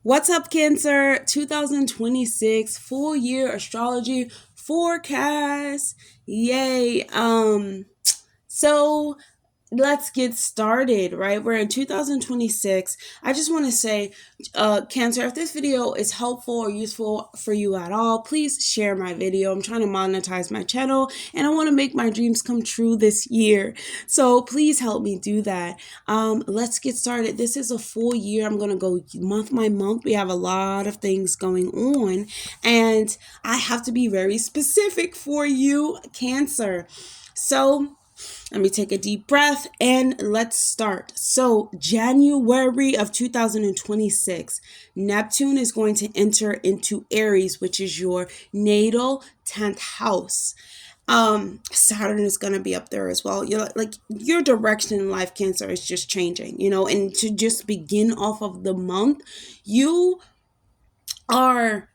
What's up, Cancer? 2026 full year astrology forecast. Yay. So let's get started, right? We're in 2026. I just want to say, Cancer, if this video is helpful or useful for you at all, please share my video. I'm trying to monetize my channel and I want to make my dreams come true this year. So please help me do that. Let's get started. This is a full year. I'm going to go month by month. We have a lot of things going on and I have to be very specific for you, Cancer. So let me take a deep breath and let's start. So January of 2026, Neptune is going to enter into Aries, which is your natal 10th house. Saturn is going to be up there as well. You're like your direction in life, Cancer, is just changing, and to just begin off of the month, you are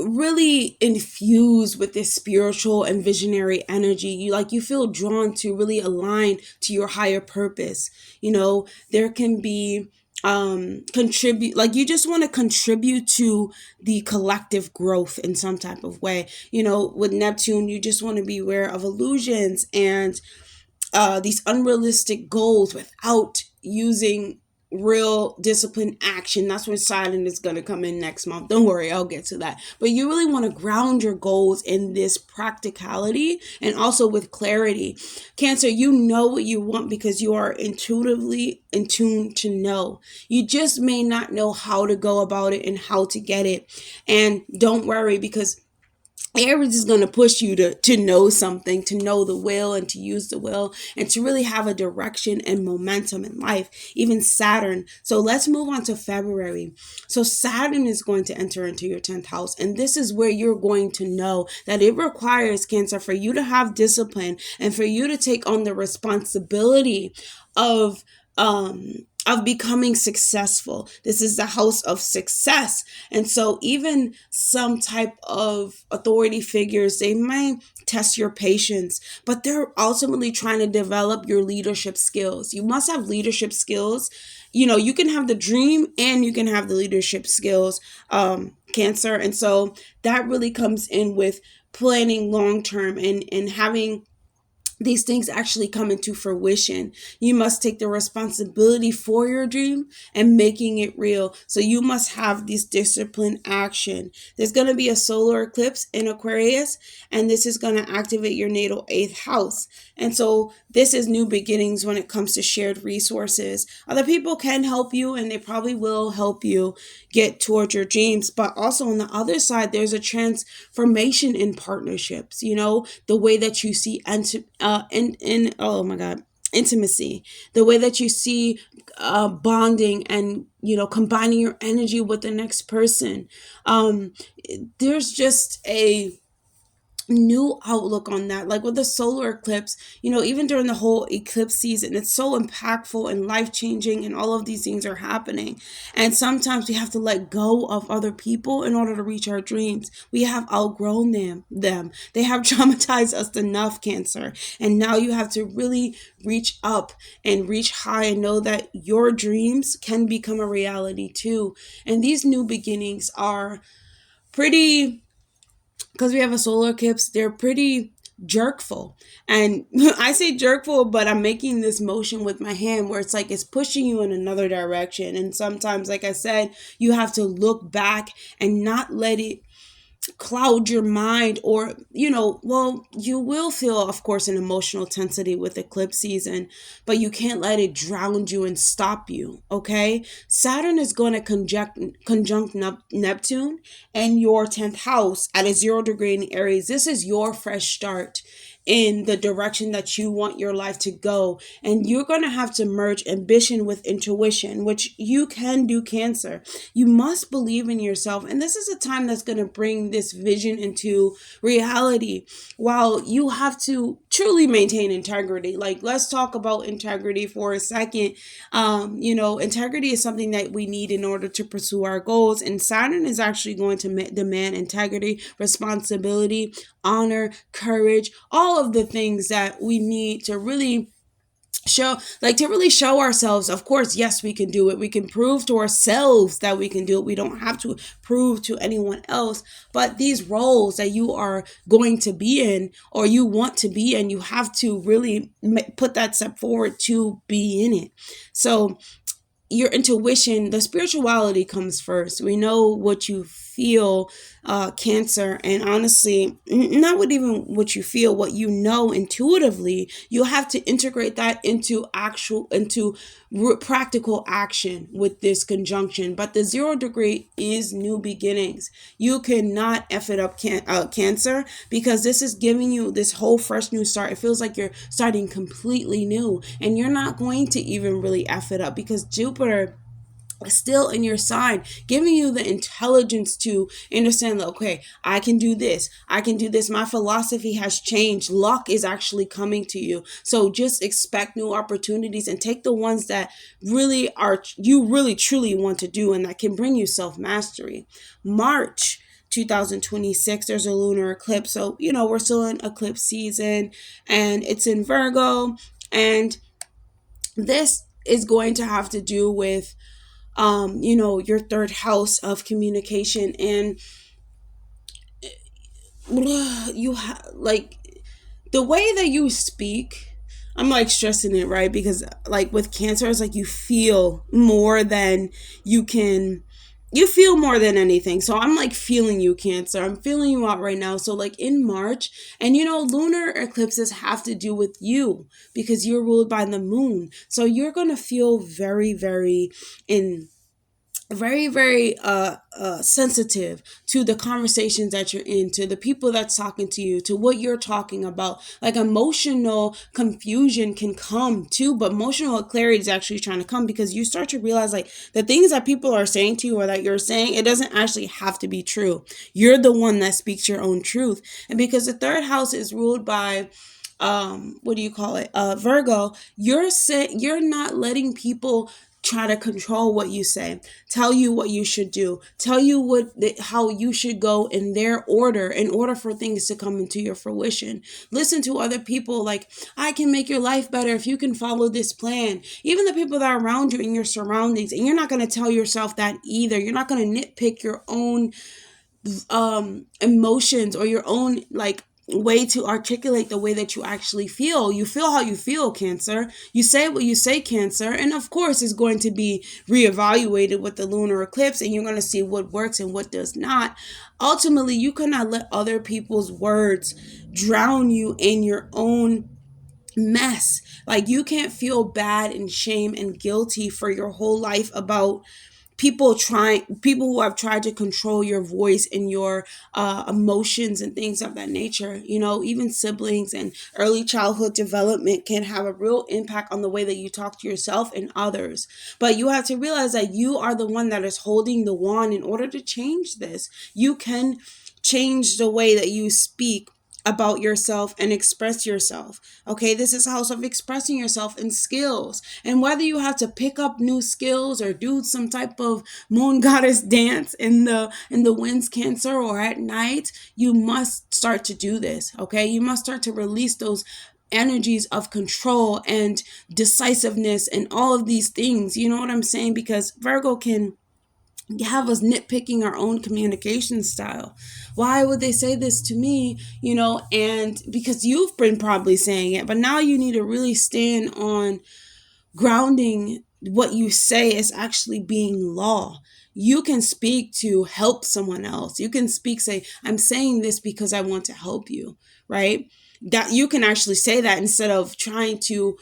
really infused with this spiritual and visionary energy. You feel drawn to really align to your higher purpose. There can be contribute, like you just want to contribute to the collective growth in some type of way. With Neptune, you just want to be aware of illusions and these unrealistic goals without using real disciplined action. That's when Saturn is going to come in next month. Don't worry, I'll get to that. But you really want to ground your goals in this practicality and also with clarity. Cancer, you know what you want because you are intuitively in tune to know. You just may not know how to go about it and how to get it. And don't worry, because Aries is going to push you to know something, to know the will and to use the will and to really have a direction and momentum in life, even Saturn. So let's move on to February. So Saturn is going to enter into your 10th house. And this is where you're going to know that it requires, Cancer, for you to have discipline and for you to take on the responsibility of becoming successful. This is the house of success. And so even some type of authority figures, they might test your patience, but they're ultimately trying to develop your leadership skills. You must have leadership skills. You can have the dream and you can have the leadership skills, Cancer. And so that really comes in with planning long term and having these things actually come into fruition. You must take the responsibility for your dream and making it real. So you must have this disciplined action. There's going to be a solar eclipse in Aquarius, and this is going to activate your natal 8th house. And so this is new beginnings when it comes to shared resources. Other people can help you, and they probably will help you get towards your dreams. But also on the other side, there's a transformation in partnerships. The way that you see intimacy, the way that you see bonding and combining your energy with the next person. There's just a new outlook on that. Like with the solar eclipse, even during the whole eclipse season, it's so impactful and life-changing, and all of these things are happening. And sometimes we have to let go of other people in order to reach our dreams. We have outgrown them. They have traumatized us enough, Cancer. And now you have to really reach up and reach high and know that your dreams can become a reality too. And these new beginnings are pretty, because we have a solar eclipse, they're pretty jerkful. And I say jerkful, but I'm making this motion with my hand where it's like it's pushing you in another direction. And sometimes, like I said, you have to look back and not let it cloud your mind, or you will feel, of course, an emotional intensity with eclipse season, but you can't let it drown you and stop you. Okay, Saturn is going to conjunct Neptune and your 10th house at a 0 degree in Aries. This is your fresh start in the direction that you want your life to go. And you're going to have to merge ambition with intuition, which you can do, Cancer. You must believe in yourself. And this is a time that's going to bring this vision into reality, while you have to truly maintain integrity. Like, let's talk about integrity for a second. Integrity is something that we need in order to pursue our goals. And Saturn is actually going to demand integrity, responsibility, honor, courage, all of the things that we need to really to really show ourselves. Of course, yes, we can do it. We can prove to ourselves that we can do it. We don't have to prove to anyone else. But these roles that you are going to be in, or you want to be in, you have to really put that step forward to be in it. So your intuition, the spirituality comes first. We know what you feel, Cancer, and honestly, not what even what you feel, what you know intuitively. You have to integrate that into practical action with this conjunction. But the 0 degree is new beginnings. You cannot F it up, Cancer, because this is giving you this whole fresh new start. It feels like you're starting completely new, and you're not going to even really F it up because Jupiter still in your sign, giving you the intelligence to understand that, okay, I can do this. I can do this. My philosophy has changed. Luck is actually coming to you. So just expect new opportunities and take the ones that really are, you really truly want to do and that can bring you self-mastery. March 2026, there's a lunar eclipse. So, we're still in eclipse season and it's in Virgo. And this is going to have to do with your third house of communication, and like the way that you speak. I'm like stressing it, right? Because like with Cancer, it's like you feel more than you can. You feel more than anything. So I'm like feeling you, Cancer. I'm feeling you out right now. So like in March, and lunar eclipses have to do with you because you're ruled by the moon. So you're going to feel very, very in very, very sensitive to the conversations that you're in, to the people that's talking to you, to what you're talking about. Like emotional confusion can come too, but emotional clarity is actually trying to come because you start to realize like the things that people are saying to you or that you're saying, it doesn't actually have to be true. You're the one that speaks your own truth. And because the third house is ruled by what do you call it, Virgo, you're not letting people try to control what you say, tell you what you should do, tell you how you should go in their order in order for things to come into your fruition. Listen to other people like, I can make your life better if you can follow this plan. Even the people that are around you in your surroundings, and you're not going to tell yourself that either. You're not going to nitpick your own emotions or your own like way to articulate the way that you actually feel. You feel how you feel, Cancer. You say what you say, Cancer. And of course, it's going to be reevaluated with the lunar eclipse, and you're going to see what works and what does not. Ultimately, you cannot let other people's words drown you in your own mess. Like you can't feel bad and shame and guilty for your whole life about people who have tried to control your voice and your emotions and things of that nature. Even siblings and early childhood development can have a real impact on the way that you talk to yourself and others. But you have to realize that you are the one that is holding the wand in order to change this. You can change the way that you speak about yourself and express yourself. Okay, this is a house of expressing yourself and skills. And whether you have to pick up new skills or do some type of moon goddess dance in the winds, Cancer, or at night, you must start to do this. Okay, you must start to release those energies of control and decisiveness and all of these things. You know what I'm saying? Because Virgo can have us nitpicking our own communication style. Why would they say this to me? And because you've been probably saying it, but now you need to really stand on grounding what you say is actually being law. You can speak to help someone else. You can say, I'm saying this because I want to help you, right? That you can actually say that instead of trying to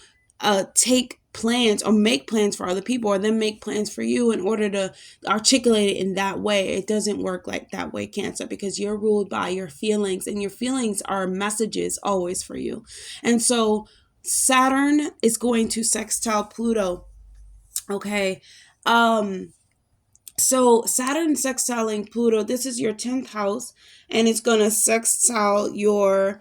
take plans or make plans for other people or then make plans for you in order to articulate it in that way. It doesn't work like that way, Cancer, because you're ruled by your feelings, and your feelings are messages always for you. And so Saturn is going to sextile Pluto. Okay. So Saturn sextiling Pluto, this is your 10th house, and it's going to sextile your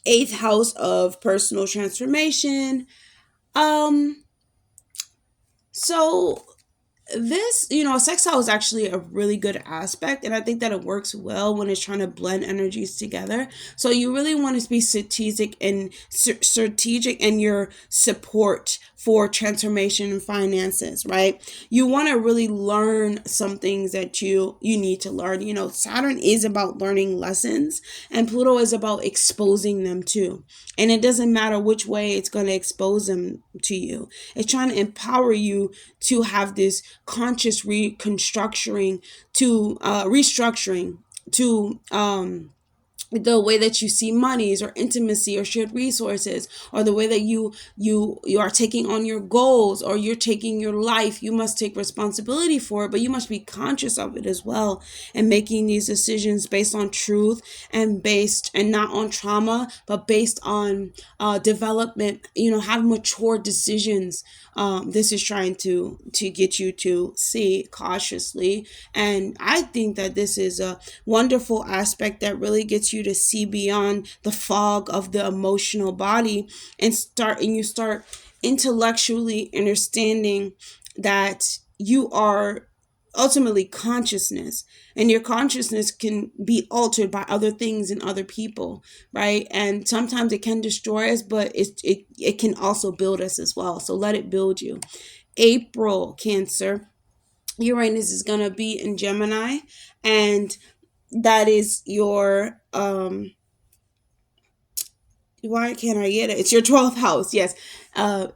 8th house of personal transformation. So this, a sextile is actually a really good aspect, and I think that it works well when it's trying to blend energies together. So you really want to be strategic in your support for transformation and finances, right? You want to really learn some things that you need to learn. Saturn is about learning lessons, and Pluto is about exposing them too. And it doesn't matter which way it's going to expose them to you. It's trying to empower you to have this conscious restructuring to the way that you see monies or intimacy or shared resources, or the way that you are taking on your goals, or you're taking your life. You must take responsibility for it, but you must be conscious of it as well, and making these decisions based on truth, and not on trauma, but based on development. Have mature decisions. This is trying to get you to see cautiously, and I think that this is a wonderful aspect that really gets you to see beyond the fog of the emotional body, and you start intellectually understanding that you are ultimately consciousness, and your consciousness can be altered by other things and other people, right? And sometimes it can destroy us, but it can also build us as well. So let it build you. April, Cancer, Uranus is going to be in Gemini, and that is your why can't I get it? It's your 12th house. Yes.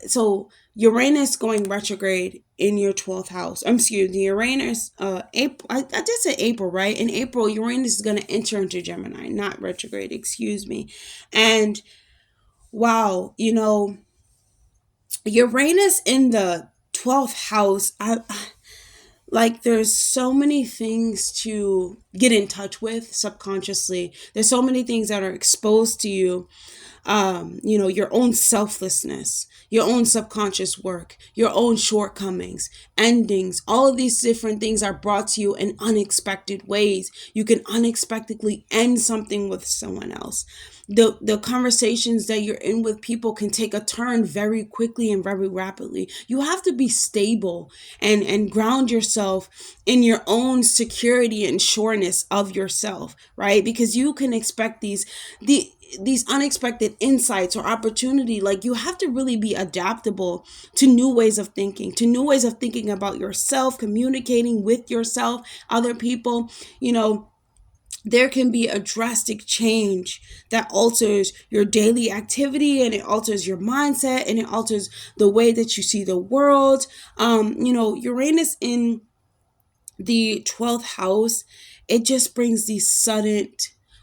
So Uranus going retrograde in your 12th house. Excuse me, Uranus, April. I did say April, right? In April, Uranus is going to enter into Gemini, not retrograde, excuse me. And wow, Uranus in the 12th house, like, there's so many things to get in touch with subconsciously. There's so many things that are exposed to you. Your own selflessness, your own subconscious work, your own shortcomings, endings, all of these different things are brought to you in unexpected ways. You can unexpectedly end something with someone else. The conversations that you're in with people can take a turn very quickly and very rapidly. You have to be stable and ground yourself in your own security and sureness of yourself, right? Because you can expect these unexpected insights or opportunity. Like, you have to really be adaptable to new ways of thinking about yourself, communicating with yourself, other people. There can be a drastic change that alters your daily activity, and it alters your mindset, and it alters the way that you see the world. Uranus in the 12th house, it just brings these sudden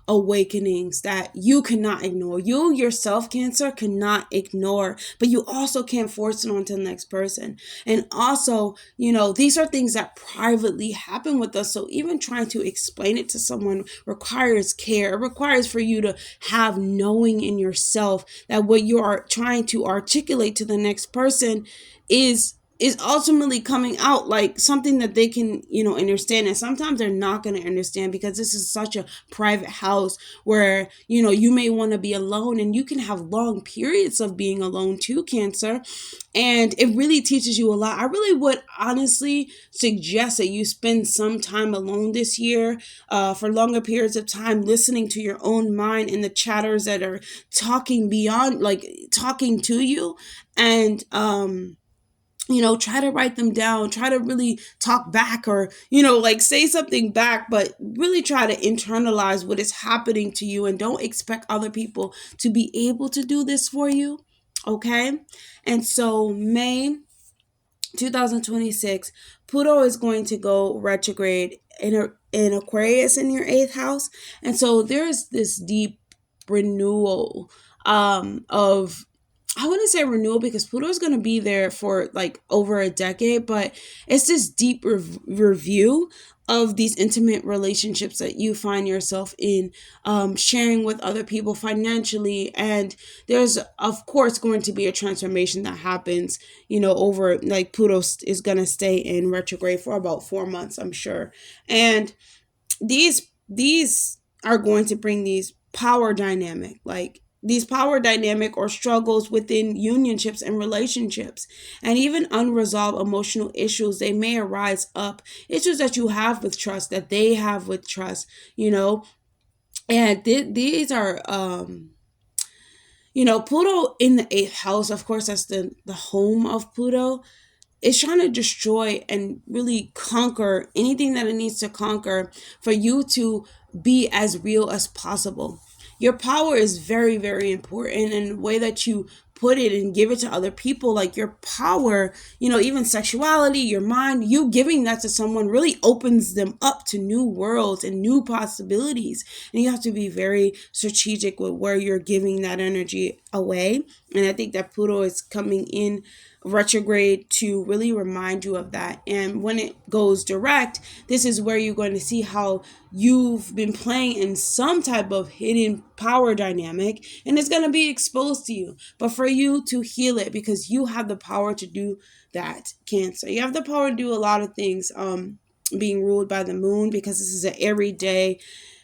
awakenings that you cannot ignore. You yourself, Cancer, cannot ignore, but you also can't force it onto the next person. And also, these are things that privately happen with us. So even trying to explain it to someone requires care. It requires for you to have knowing in yourself that what you are trying to articulate to the next person is ultimately coming out like something that they can understand. And sometimes they're not going to understand, because this is such a private house where you may want to be alone, and you can have long periods of being alone too, Cancer. And it really teaches you a lot. I really would honestly suggest that you spend some time alone this year, for longer periods of time, listening to your own mind and the chatters that are talking beyond, like, talking to you. And try to write them down, try to really talk back, or like, say something back, but really try to internalize what is happening to you, and don't expect other people to be able to do this for you. Okay. And so May 2026, Pluto is going to go retrograde in Aquarius in your 8th house. And so there's this deep renewal of, I wouldn't say renewal, because Pluto is going to be there for like over a decade, but it's this deep review of these intimate relationships that you find yourself in, sharing with other people financially. And there's, of course, going to be a transformation that happens, over, like, Pluto is going to stay in retrograde for about 4 months, I'm sure. And these are going to bring these power dynamic, like, these power dynamic or struggles within unionships and relationships, and even unresolved emotional issues. They may arise up, issues that you have with trust, that they have with trust, and these are Pluto in the eighth house. Of course, that's the home of Pluto. It's trying to destroy and really conquer anything that it needs to conquer for you to be as real as possible. Your power is very, very important, and the way that you put it and give it to other people, like your power, even sexuality, your mind, you giving that to someone really opens them up to new worlds and new possibilities. And you have to be very strategic with where you're giving that energy away. And I think that Pluto is coming in retrograde to really remind you of that. And when it goes direct, this is where you're going to see how you've been playing in some type of hidden power dynamic, and it's going to be exposed to you. But for you to heal it, because you have the power to do that, Cancer. You have the power to do a lot of things. Being ruled by the moon, because this is an Aries day.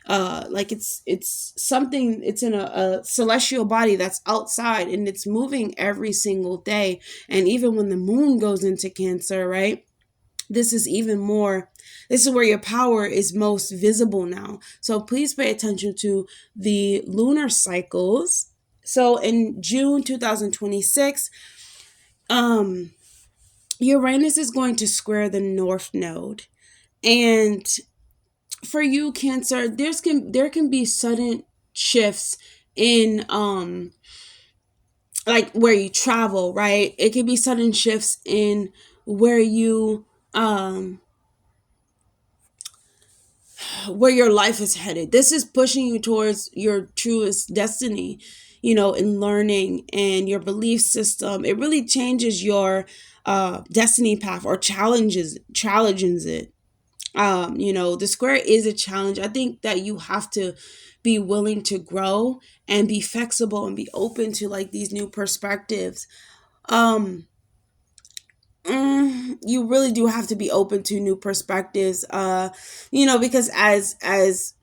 Like it's something, it's in a celestial body that's outside, and it's moving every single day. And even when the moon goes into Cancer, right, this is even more, this is where your power is most visible now. So please pay attention to the lunar cycles. So in June 2026, Uranus is going to square the North Node. And for you, Cancer, there can be sudden shifts in like where you travel, right? It can be sudden shifts in um where your life is headed. This is pushing you towards your truest destiny, in learning and your belief system. It really changes your destiny path, or challenges it. The square is a challenge. I think that you have to be willing to grow and be flexible and be open to like these new perspectives. Um, you really do have to be open to new perspectives. Because as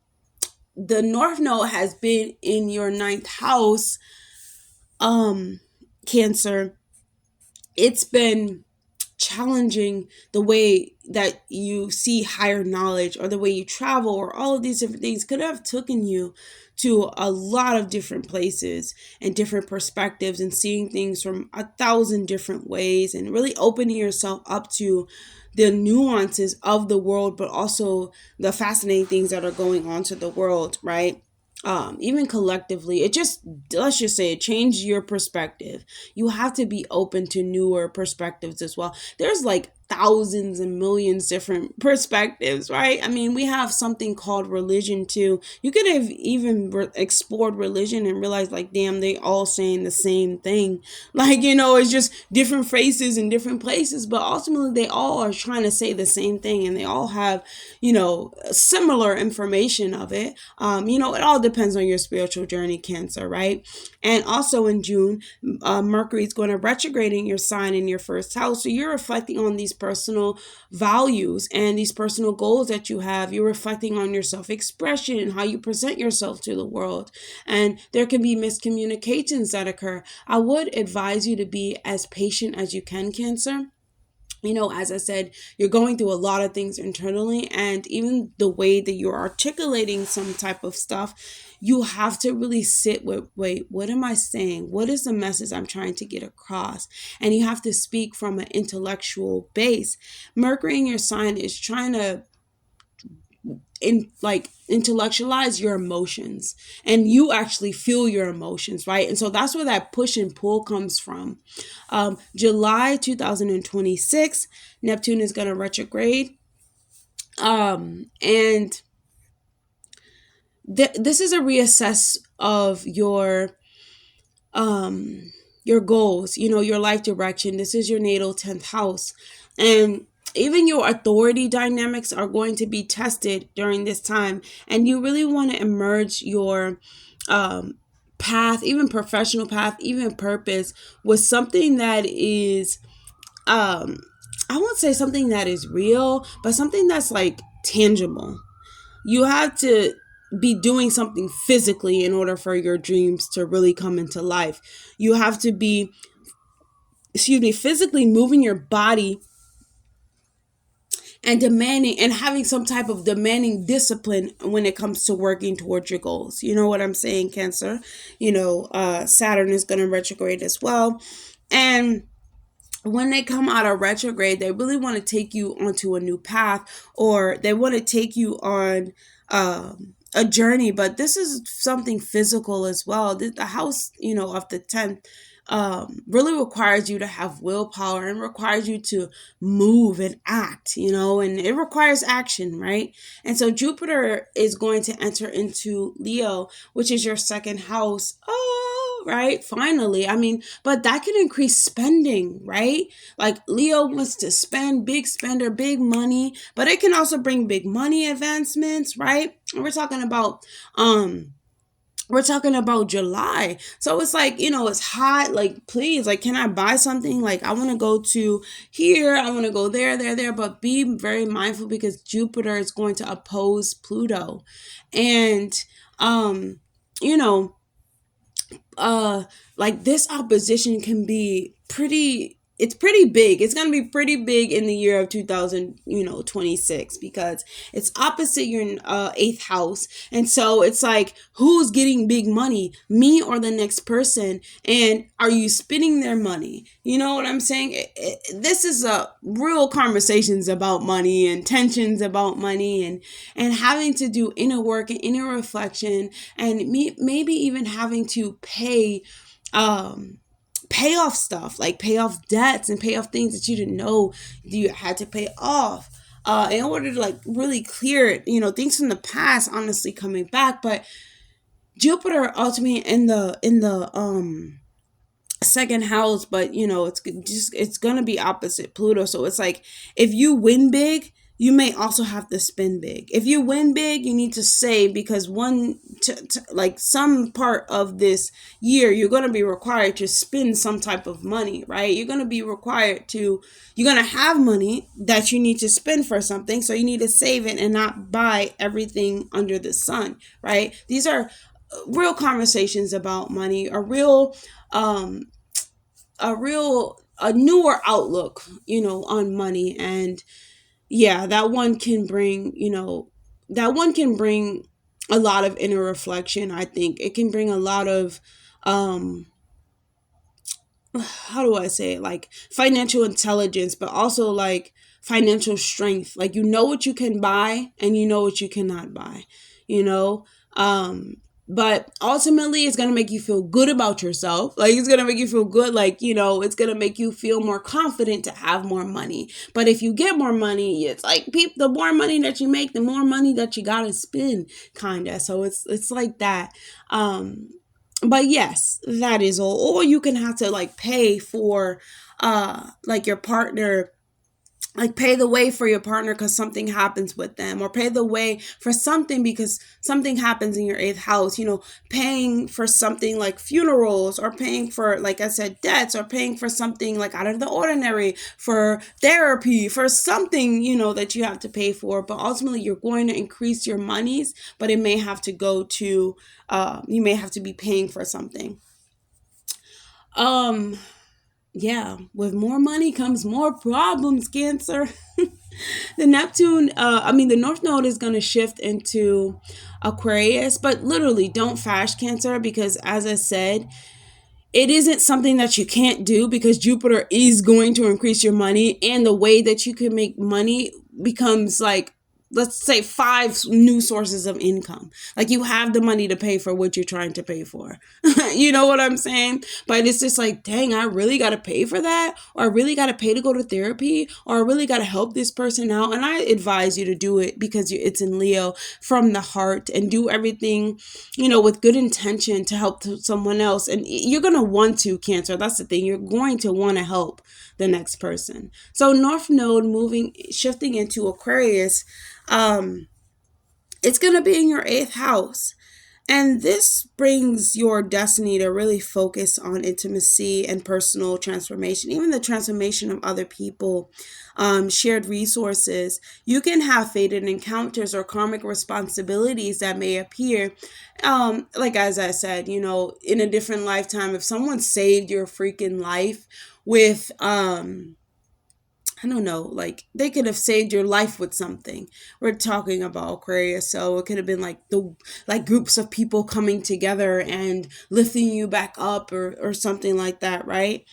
the North Node has been in your ninth house, um, Cancer, it's been challenging the way that you see higher knowledge, or the way you travel, or all of these different things could have taken you to a lot of different places and different perspectives, and seeing things from 1,000 different ways, and really opening yourself up to the nuances of the world, but also the fascinating things that are going on to the world, right? Even collectively, it just, let's just say, it changed your perspective. You have to be open to newer perspectives as well. There's like thousands and millions different perspectives, right? I mean, we have something called religion too. You could have even explored religion and realized, like, damn, they all saying the same thing. Like, it's just different faces in different places, but ultimately they all are trying to say the same thing, and they all have, similar information of it. It all depends on your spiritual journey, Cancer, right? And also in June, Mercury is going to retrograde in your sign in your first house. So you're reflecting on these personal values and these personal goals that you have. You're reflecting on your self-expression and how you present yourself to the world. And there can be miscommunications that occur. I would advise you to be as patient as you can, Cancer. As I said, you're going through a lot of things internally, and even the way that you're articulating some type of stuff, you have to really sit with, wait, what am I saying? What is the message I'm trying to get across? And you have to speak from an intellectual base. Mercury in your sign is trying to intellectualize your emotions, and you actually feel your emotions, right? And so that's where that push and pull comes from. July 2026, Neptune is going to retrograde, and this is a reassess of your goals, your life direction. This is your natal 10th house, and even your authority dynamics are going to be tested during this time. And you really want to emerge your path, even professional path, even purpose, with something that is, I won't say something that is real, but something that's like tangible. You have to be doing something physically in order for your dreams to really come into life. You have to be, physically moving your body and demanding and having some type of demanding discipline when it comes to working towards your goals. You know what I'm saying, Cancer? Saturn is going to retrograde as well. And when they come out of retrograde, they really want to take you onto a new path, or they want to take you on a journey. But this is something physical as well. The house, of the 10th, really requires you to have willpower and requires you to move and act, and it requires action, right? And so Jupiter is going to enter into Leo, which is your second house. Oh, right. Finally. But that can increase spending, right? Like Leo wants to spend, big spender, big money, but it can also bring big money advancements, right? And we're talking about July. So it's like, it's hot. Like, please, like, can I buy something? Like, I want to go to here. I want to go there. But be very mindful because Jupiter is going to oppose Pluto. And, like this opposition can be it's pretty big. It's going to be pretty big in the year of 2026 because it's opposite your 8th house. And so it's like, who's getting big money, me or the next person? And are you spending their money? You know what I'm saying? This is a real conversations about money and tensions about money and having to do inner work and inner reflection and maybe even having to pay off stuff, like pay off debts and pay off things that you didn't know you had to pay off in order to like really clear it, things from the past honestly coming back. But Jupiter ultimately in the second house, but it's gonna be opposite Pluto. So it's like, if you win big, you may also have to spend big. If you win big, you need to save, because like some part of this year, you're going to be required to spend some type of money, right? You're going to have money that you need to spend for something. So you need to save it and not buy everything under the sun, right? These are real conversations about money, a newer outlook, on money. And yeah, that one can bring a lot of inner reflection. I think it can bring a lot of how do I say it, like financial intelligence, but also like financial strength. Like, what you can buy and what you cannot buy, but ultimately it's going to make you feel good about yourself. Like, it's going to make you feel good. Like, it's going to make you feel more confident to have more money. But if you get more money, it's like the more money that you make, the more money that you got to spend, kind of. So it's like that. But yes, that is all. Or you can have to like pay for like your partner, like pay the way for your partner because something happens with them, or pay the way for something because something happens in your 8th house, paying for something like funerals, or paying for, like I said, debts, or paying for something like out of the ordinary, for therapy, for something, that you have to pay for. But ultimately you're going to increase your monies, but it may have to go to, you may have to be paying for something. Yeah, with more money comes more problems, Cancer. The North Node is going to shift into Aquarius, but literally don't fash, Cancer, because as I said, it isn't something that you can't do, because Jupiter is going to increase your money, and the way that you can make money becomes like, let's say 5 new sources of income. Like, you have the money to pay for what you're trying to pay for. You know what I'm saying? But it's just like, dang, I really got to pay for that, or I really got to pay to go to therapy, or I really got to help this person out. And I advise you to do it because it's in Leo, from the heart, and do everything, with good intention to help someone else. And you're going to want to, Cancer. That's the thing. You're going to want to help the next person. So North Node shifting into Aquarius, it's going to be in your 8th house. And this brings your destiny to really focus on intimacy and personal transformation, even the transformation of other people, shared resources. You can have fated encounters or karmic responsibilities that may appear. Like as I said, in a different lifetime, if someone saved your freaking life with I don't know, like they could have saved your life with something. We're talking about Aquarius, so it could have been like groups of people coming together and lifting you back up or something like that, right?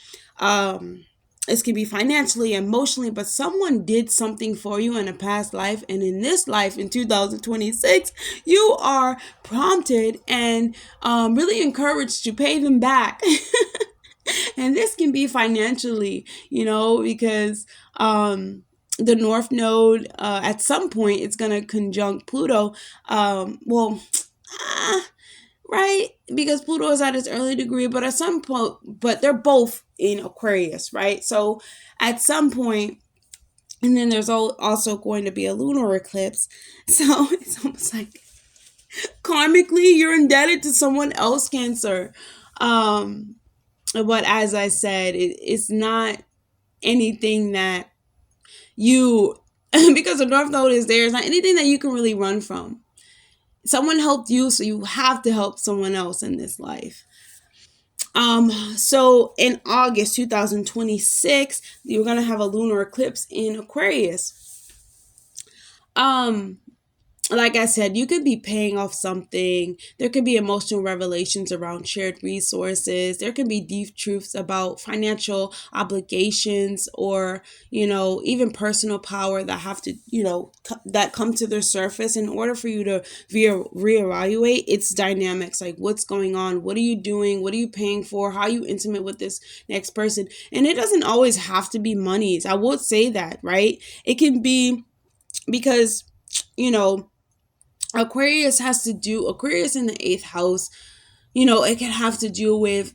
This could be financially, emotionally, but someone did something for you in a past life, and in this life in 2026, you are prompted and really encouraged to pay them back. And this can be financially, because the North Node, at some point, it's going to conjunct Pluto. Well, right? Because Pluto is at its early degree, but at some point, but they're both in Aquarius, right? So at some point, and then there's also going to be a lunar eclipse. So it's almost like karmically, you're indebted to someone else, Cancer. Um, but as I said, it's not anything that you because the North Node is there, it's not anything that you can really run from. Someone helped you, so you have to help someone else in this life. So in August 2026, you're gonna have a lunar eclipse in Aquarius. Um, like I said, you could be paying off something. There could be emotional revelations around shared resources. There can be deep truths about financial obligations or, even personal power that have to, that come to the surface in order for you to reevaluate its dynamics. Like what's going on? What are you doing? What are you paying for? How are you intimate with this next person? And it doesn't always have to be monies. I would say that, right? It can be because, Aquarius in the eighth house, it can have to do with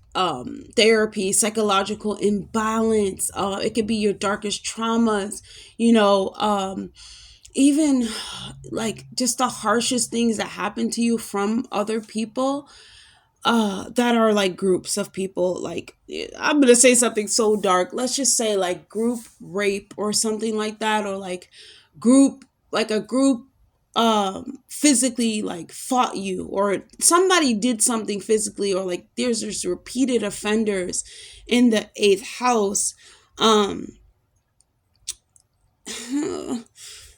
therapy, psychological imbalance. It could be your darkest traumas, even like just the harshest things that happen to you from other people, that are like groups of people. Like, I'm gonna say something so dark, let's just say like group rape or something like that, or like group like a group physically like fought you, or somebody did something physically, or like there's just repeated offenders in the eighth house. um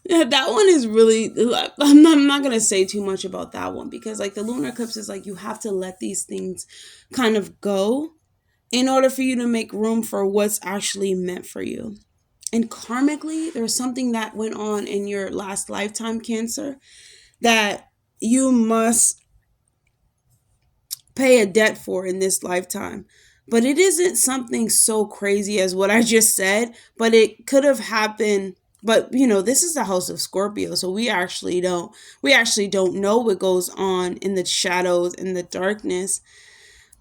Yeah, that one is really. I'm not gonna say too much about that one because like the lunar eclipse is like you have to let these things kind of go in order for you to make room for what's actually meant for you. And karmically, there's something that went on in your last lifetime, Cancer, that you must pay a debt for in this lifetime. But it isn't something so crazy as what I just said, but it could have happened. But this is the house of Scorpio, so we actually don't know what goes on in the shadows, in the darkness.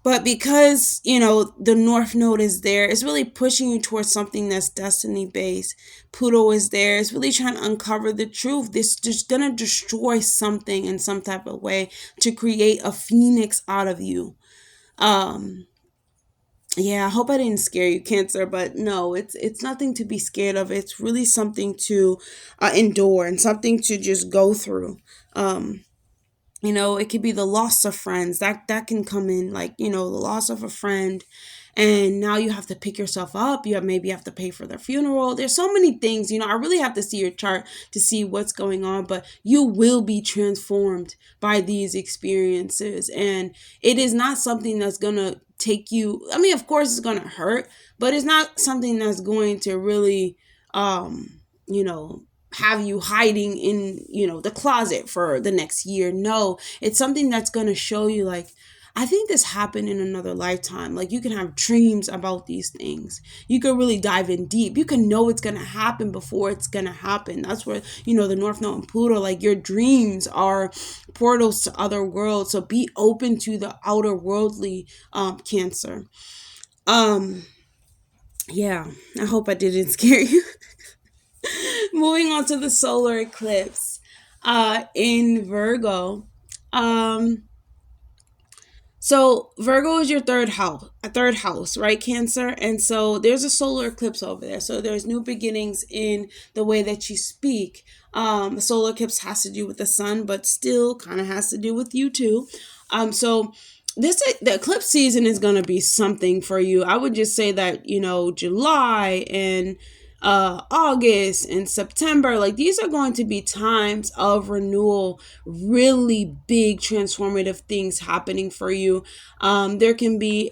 But because, the North Node is there, it's really pushing you towards something that's destiny based. Pluto is there. It's really trying to uncover the truth. This just going to destroy something in some type of way to create a phoenix out of you. Um, yeah, I hope I didn't scare you, Cancer, but no, it's nothing to be scared of. It's really something to endure and something to just go through. Um, it could be the loss of friends that can come in, like the loss of a friend, and now you have to pick yourself up. Maybe you have to pay for their funeral. There's so many things. I really have to see your chart to see what's going on, but you will be transformed by these experiences, and it is not something that's gonna take you. I mean, of course it's gonna hurt, but it's not something that's going to really you know have you hiding in the closet for the next year. No, it's something that's going to show you, like, I think this happened in another lifetime. Like, you can have dreams about these things. You can really dive in deep. You can know it's going to happen before it's going to happen. That's where, the North Node and Pluto, like, your dreams are portals to other worlds. So be open to the outer worldly, Cancer. Um, yeah, I hope I didn't scare you. Moving on to the solar eclipse in Virgo. Um, So Virgo is your third house, right, Cancer? And so there's a solar eclipse over there. So there's new beginnings in the way that you speak. The solar eclipse has to do with the sun, but still kind of has to do with you too. So the eclipse season is going to be something for you. I would just say that, July and August and September, like these are going to be times of renewal, really big transformative things happening for you. There can be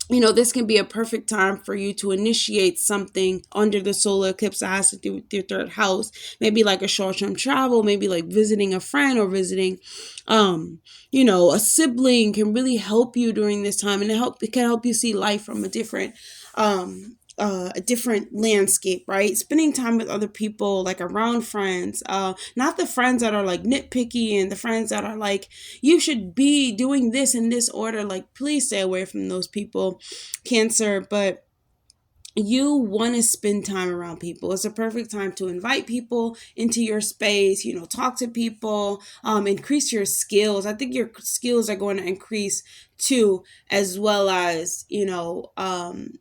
this can be a perfect time for you to initiate something under the solar eclipse that has to do with your third house. Maybe like a short-term travel, maybe like visiting a friend or visiting, a sibling can really help you during this time, and it can help you see life from a different landscape, right? Spending time with other people, like around friends, not the friends that are like nitpicky and the friends that are like, you should be doing this in this order. Like, please stay away from those people, Cancer. But you want to spend time around people. It's a perfect time to invite people into your space, talk to people, increase your skills. I think your skills are going to increase too, as well as,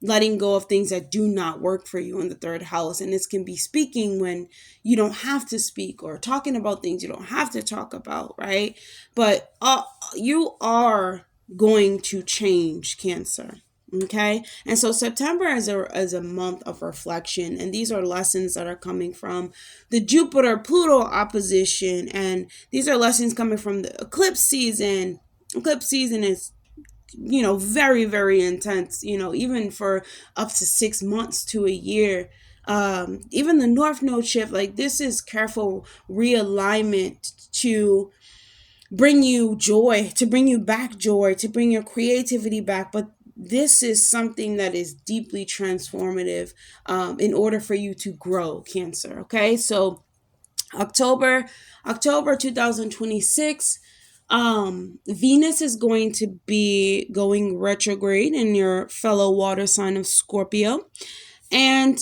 letting go of things that do not work for you in the third house. And this can be speaking when you don't have to speak, or talking about things you don't have to talk about, right? But you are going to change, Cancer. Okay. And so September is a month of reflection. And these are lessons that are coming from the Jupiter Pluto opposition. And these are lessons coming from the eclipse season. Eclipse season is, very, very intense, even for up to 6 months to a year. Even the North Node shift, like this is careful realignment to bring you joy, to bring you back joy, to bring your creativity back. But this is something that is deeply transformative, in order for you to grow, Cancer. Okay, so October 2026, Venus is going to be going retrograde in your fellow water sign of Scorpio. And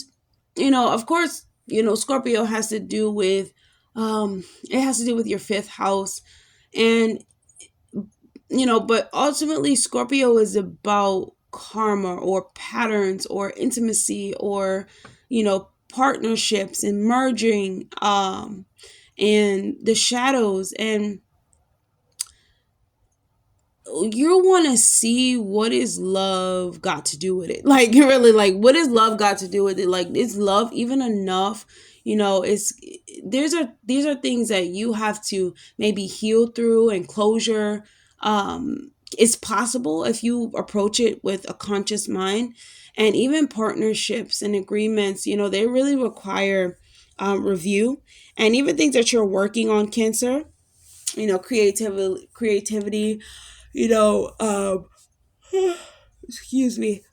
of course, Scorpio has to do with it has to do with your fifth house. And but ultimately Scorpio is about karma or patterns or intimacy or, partnerships and merging, and the shadows. And you want to see, what is love got to do with it? Like, really, like, what is love got to do with it? Like, is love even enough? These are things that you have to maybe heal through, and closure is possible if you approach it with a conscious mind. And even partnerships and agreements, they really require review. And even things that you're working on, Cancer, creativity, you know, um, excuse me,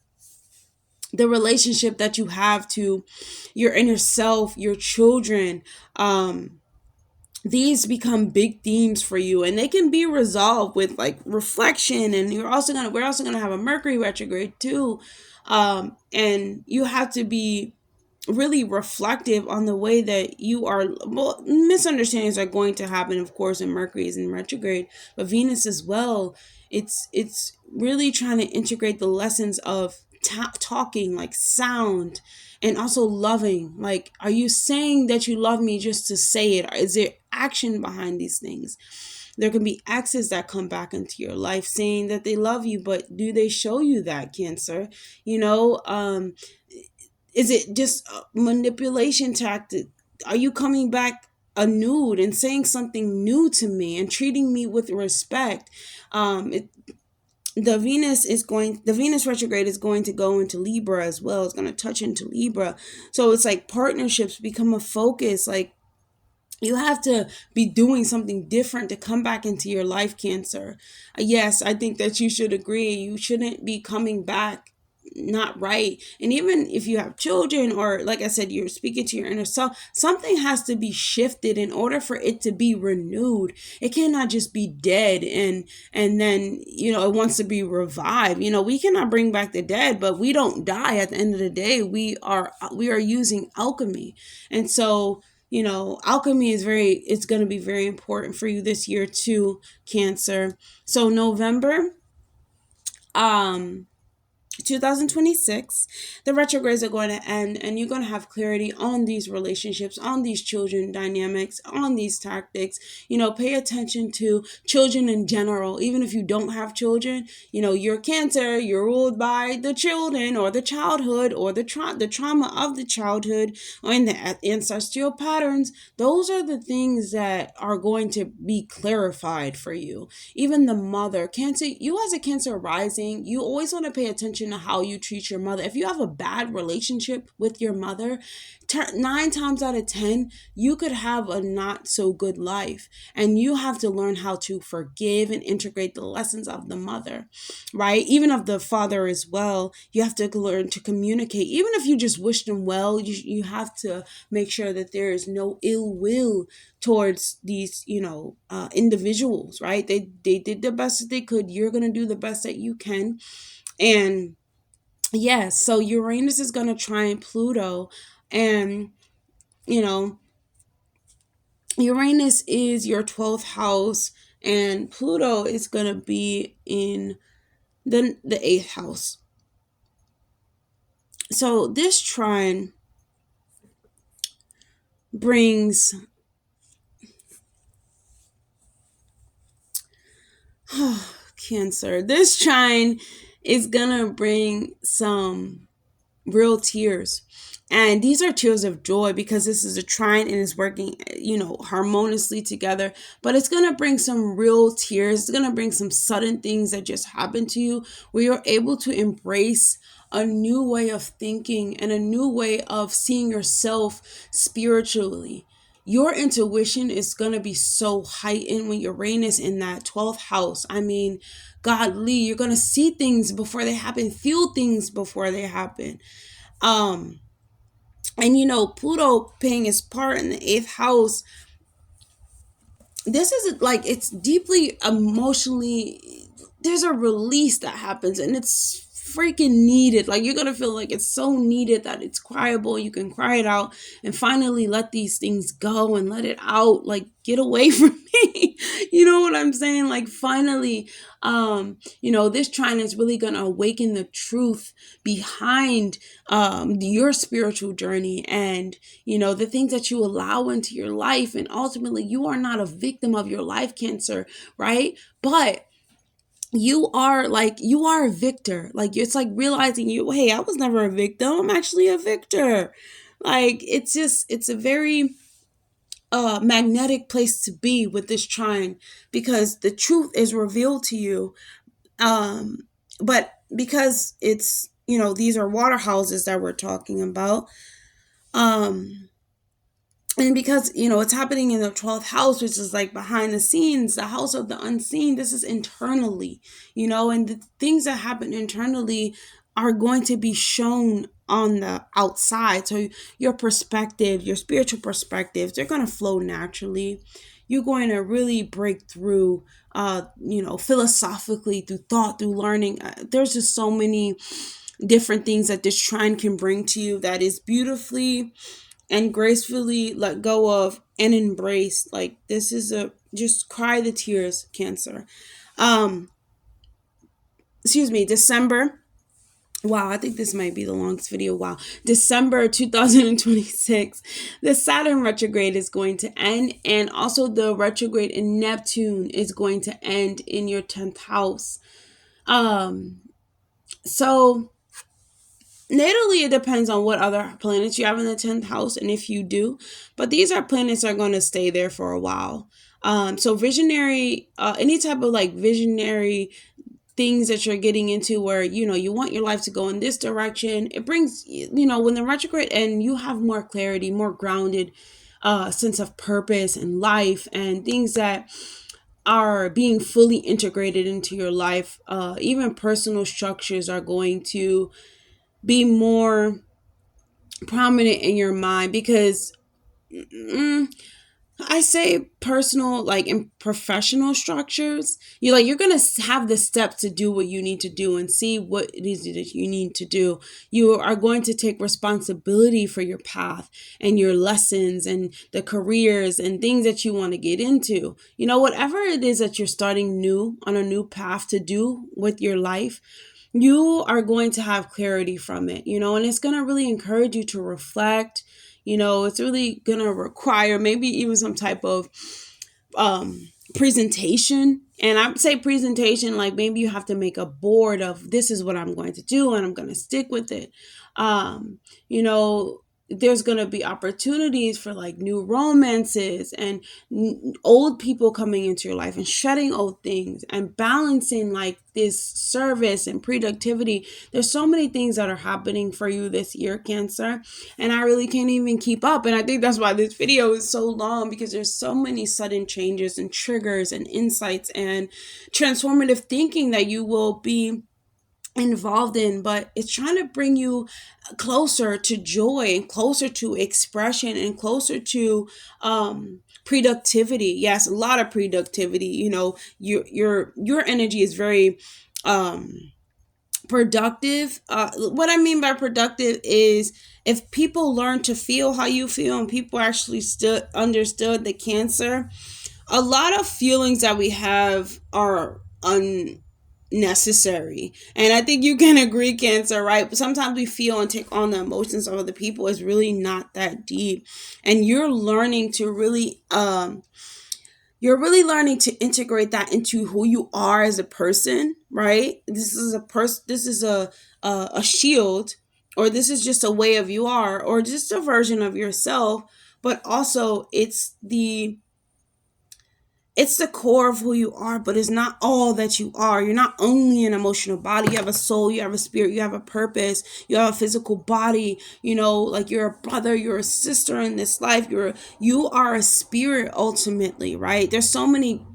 the relationship that you have to your inner self, your children, these become big themes for you, and they can be resolved with like reflection. And we're also gonna have a Mercury retrograde too, and you have to be really reflective on the way that you are. Well, misunderstandings are going to happen, of course, and Mercury is in retrograde, but Venus as well. It's really trying to integrate the lessons of talking, like sound, and also loving. Like, are you saying that you love me just to say it? Or is there action behind these things? There can be exes that come back into your life saying that they love you, but do they show you that, Cancer? Is it just a manipulation tactic? Are you coming back a nude and saying something new to me and treating me with respect? The Venus retrograde is going to go into Libra as well. It's going to touch into Libra. So it's like partnerships become a focus. Like, you have to be doing something different to come back into your life, Cancer. Yes, I think that you should agree. You shouldn't be coming back not right. And even if you have children, or like I said, you're speaking to your inner self, something has to be shifted in order for it to be renewed. It cannot just be dead and then it wants to be revived. We cannot bring back the dead, but we don't die. At the end of the day, we are using alchemy. And so alchemy it's going to be very important for you this year too, Cancer. So November, um 2026, the retrogrades are going to end, and you're going to have clarity on these relationships, on these children dynamics, on these tactics. Pay attention to children in general. Even if you don't have children, you're Cancer, you're ruled by the children or the childhood or the trauma of the childhood or in the ancestral patterns. Those are the things that are going to be clarified for you. Even the mother, Cancer, you as a Cancer rising, you always want to pay attention to how you treat your mother. If you have a bad relationship with your mother, 9 times out of 10, you could have a not so good life. And you have to learn how to forgive and integrate the lessons of the mother, right? Even of the father as well. You have to learn to communicate. Even if you just wish them well, you have to make sure that there is no ill will towards these, individuals, right? They did the best that they could. You're going to do the best that you can. And yes, so Uranus is going to trine Pluto, and you know, Uranus is your 12th house, and Pluto is going to be in the 8th house. So this trine brings Cancer. This trine is going to bring some real tears. And these are tears of joy because this is a trine and it's working, harmoniously together. But it's going to bring some real tears. It's going to bring some sudden things that just happen to you where you're able to embrace a new way of thinking and a new way of seeing yourself spiritually. Your intuition is going to be so heightened when Uranus in that 12th house. I mean, godly, you're going to see things before they happen, feel things before they happen. And Pluto playing his part in the 8th house, this is like, it's deeply emotionally, there's a release that happens, and it's freaking needed. Like, you're gonna feel like it's so needed that it's criable. You can cry it out and finally let these things go and let it out. Like, get away from me. You know what I'm saying? Like, finally, this trine is really gonna awaken the truth behind your spiritual journey, and the things that you allow into your life. And ultimately, you are not a victim of your life, Cancer, right? But you are a victor. Like, it's like realizing hey, I was never a victim, I'm actually a victor. Like, it's a very magnetic place to be with this trine, because the truth is revealed to you. But because it's, these are water houses that we're talking about, and because it's happening in the 12th house, which is like behind the scenes, the house of the unseen. This is internally, and the things that happen internally are going to be shown on the outside. So your perspective, your spiritual perspectives, they're going to flow naturally. You're going to really break through, philosophically, through thought, through learning. There's just so many different things that this trine can bring to you that is beautifully and gracefully let go of and embrace. Like, this is just cry the tears, Cancer. December. Wow, I think this might be the longest video. Wow. December 2026, the Saturn retrograde is going to end, and also the retrograde in Neptune is going to end in your 10th house. So natally, it depends on what other planets you have in the 10th house, and if you do. But these are planets that are going to stay there for a while. So visionary, any type of like visionary things that you're getting into where, you want your life to go in this direction. It brings, when the retrograde and you have more clarity, more grounded sense of purpose and life, and things that are being fully integrated into your life. Even personal structures are going to be more prominent in your mind, because I I say personal, like in professional structures, you're gonna have the steps to do what you need to do and see what it is that you need to do. You are going to take responsibility for your path and your lessons and the careers and things that you want to get into. Whatever it is that you're starting new on a new path to do with your life, you are going to have clarity from it, and it's going to really encourage you to reflect. It's really going to require maybe even some type of presentation. And I would say presentation, like maybe you have to make a board of this is what I'm going to do and I'm going to stick with it. You know, there's going to be opportunities for like new romances and old people coming into your life and shedding old things and balancing like this service and productivity. There's so many things that are happening for you this year, Cancer, and I really can't even keep up. And I think that's why this video is so long, because there's so many sudden changes and triggers and insights and transformative thinking that you will be involved in, but it's trying to bring you closer to joy and closer to expression and closer to productivity. Yes, a lot of productivity. Your energy is very productive. What I mean by productive is if people learn to feel how you feel and people actually understood the Cancer, a lot of feelings that we have are unnecessary. And I think you can agree, Cancer, right? But sometimes we feel and take on the emotions of other people is really not that deep. And you're learning to really integrate that into who you are as a person, right? This is a shield, or this is just a way of you are, or just a version of yourself, but also it's the core of who you are, but it's not all that you are. You're not only an emotional body. You have a soul, you have a spirit, you have a purpose, you have a physical body, like you're a brother, you're a sister in this life. You are a spirit ultimately, right? There's so many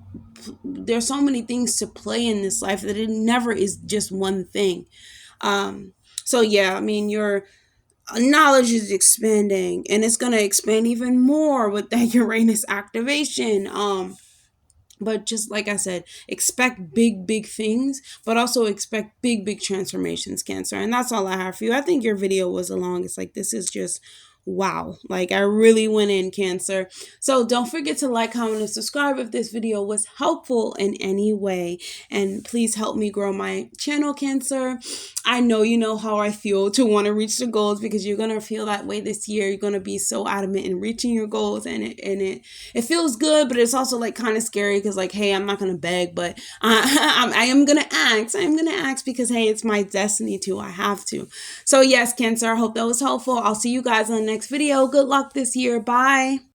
things to play in this life that it never is just one thing. So yeah, I mean, your knowledge is expanding, and it's going to expand even more with that Uranus activation. But just like I said, expect big things, but also expect big transformations, Cancer. And that's all I have for you. I think your video was long. It's like, this is just wow. Like, I really went in, Cancer. So don't forget to like, comment, and subscribe if this video was helpful in any way. And please help me grow my channel, Cancer. I know you know how I feel to want to reach the goals, because you're going to feel that way this year. You're going to be so adamant in reaching your goals, and it feels good, but it's also like kind of scary, because like, hey, I'm not going to beg, but I am going to ask. I am going to ask because, hey, it's my destiny to. I have to. So yes, Cancer, I hope that was helpful. I'll see you guys on the next video. Good luck this year. Bye.